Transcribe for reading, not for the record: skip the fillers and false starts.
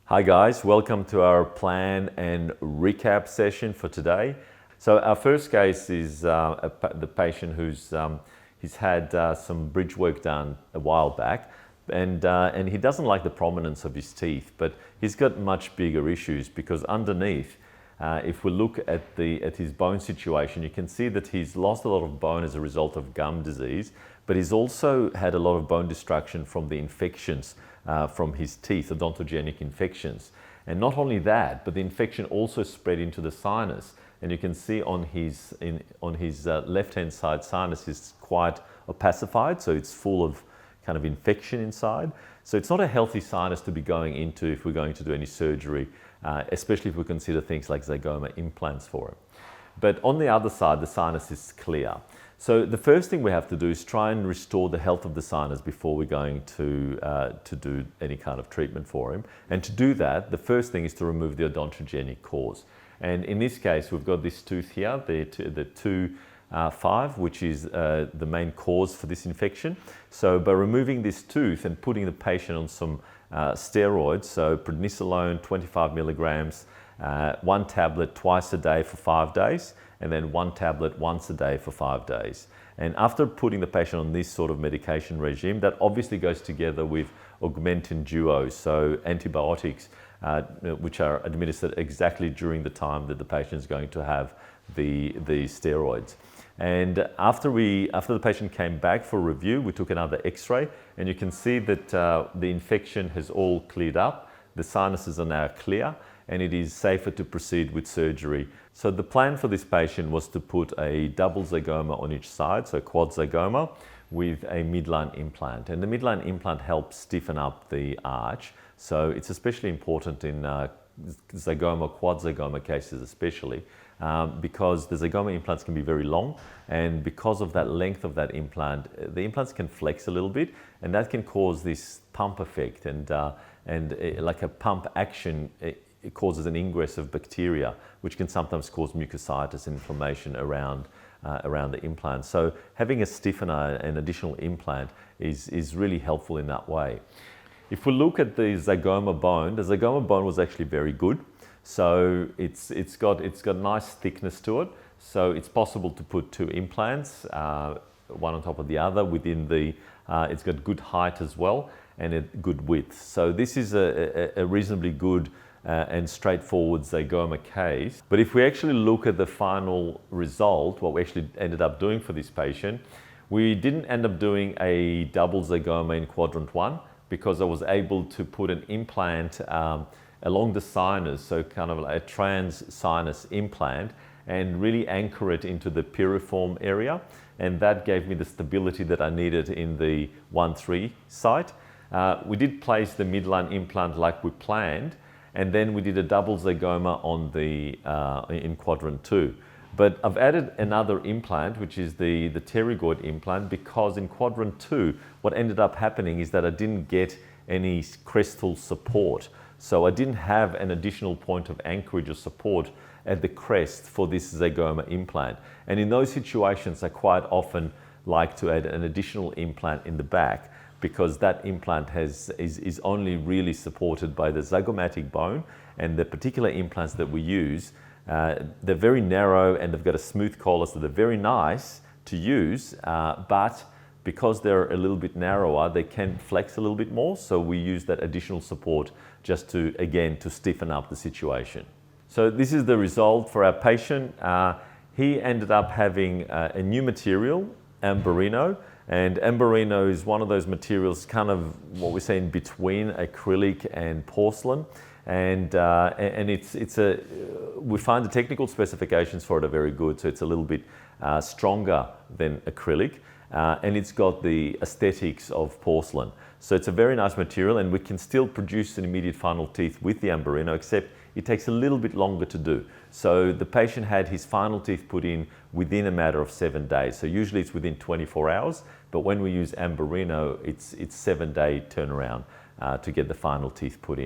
Hi guys, welcome to our plan and recap session for today. So our first case is the patient he's had some bridge work done a while back, and he doesn't like the prominence of his teeth, but he's got much bigger issues because underneath, if we look at his bone situation, you can see that he's lost a lot of bone as a result of gum disease, but he's also had a lot of bone destruction from the infections from his teeth, odontogenic infections. And not only that, but the infection also spread into the sinus. And you can see on his left-hand side sinus is quite opacified, so it's full of kind of infection inside. So it's not a healthy sinus to be going into if we're going to do any surgery, especially if we consider things like zygoma implants for it. But on the other side, the sinus is clear. So the first thing we have to do is try and restore the health of the sinus before we're going to do any kind of treatment for him. And to do that, the first thing is to remove the odontogenic cause. And in this case, we've got this tooth here, the 2-5, which is the main cause for this infection. So by removing this tooth and putting the patient on some steroids, so prednisolone 25 milligrams, one tablet twice a day for 5 days, and then one tablet once a day for 5 days. And after putting the patient on this sort of medication regime, that obviously goes together with augmentin duos, so antibiotics, which are administered exactly during the time that the patient is going to have the steroids. And after the patient came back for review, we took another x-ray, and you can see that the infection has all cleared up, the sinuses are now clear, and it is safer to proceed with surgery. So the plan for this patient was to put a double zygoma on each side, so quad zygoma, with a midline implant. And the midline implant helps stiffen up the arch. So it's especially important in zygoma, quad zygoma cases especially, because the zygoma implants can be very long, and because of that length of that implant, the implants can flex a little bit, and that can cause this pump effect, and like a pump action, it causes an ingress of bacteria, which can sometimes cause mucositis and inflammation around the implant. So having a stiffener, an additional implant, is really helpful in that way. If we look at the zygoma bone was actually very good. So it's got nice thickness to it. So it's possible to put 2 implants, one on top of the other within the, it's got good height as well, and a good width. So this is a reasonably good and straightforward zygoma case. But if we actually look at the final result, what we actually ended up doing for this patient, we didn't end up doing a double zygoma in quadrant 1 because I was able to put an implant along the sinus, so kind of like a trans sinus implant, and really anchor it into the piriform area. And that gave me the stability that I needed in the 1-3 site. We did place the midline implant like we planned, and then we did a double zygoma on in quadrant 2. But I've added another implant, which is the pterygoid implant, because in quadrant 2, what ended up happening is that I didn't get any crestal support. So I didn't have an additional point of anchorage or support at the crest for this zygoma implant. And in those situations, I quite often like to add an additional implant in the back, because that implant is only really supported by the zygomatic bone, and the particular implants that we use, they're very narrow and they've got a smooth collar, so they're very nice to use, but because they're a little bit narrower, they can flex a little bit more, so we use that additional support just to, again, to stiffen up the situation. So this is the result for our patient. He ended up having a new material, amberino. And amberino is one of those materials, kind of what we say in between acrylic and porcelain. And we find the technical specifications for it are very good. So it's a little bit stronger than acrylic. And it's got the aesthetics of porcelain. So it's a very nice material, and we can still produce an immediate final teeth with the amberino, except it takes a little bit longer to do. So the patient had his final teeth put in within a matter of 7 days. So usually it's within 24 hours, but when we use amberino, it's 7-day turnaround to get the final teeth put in.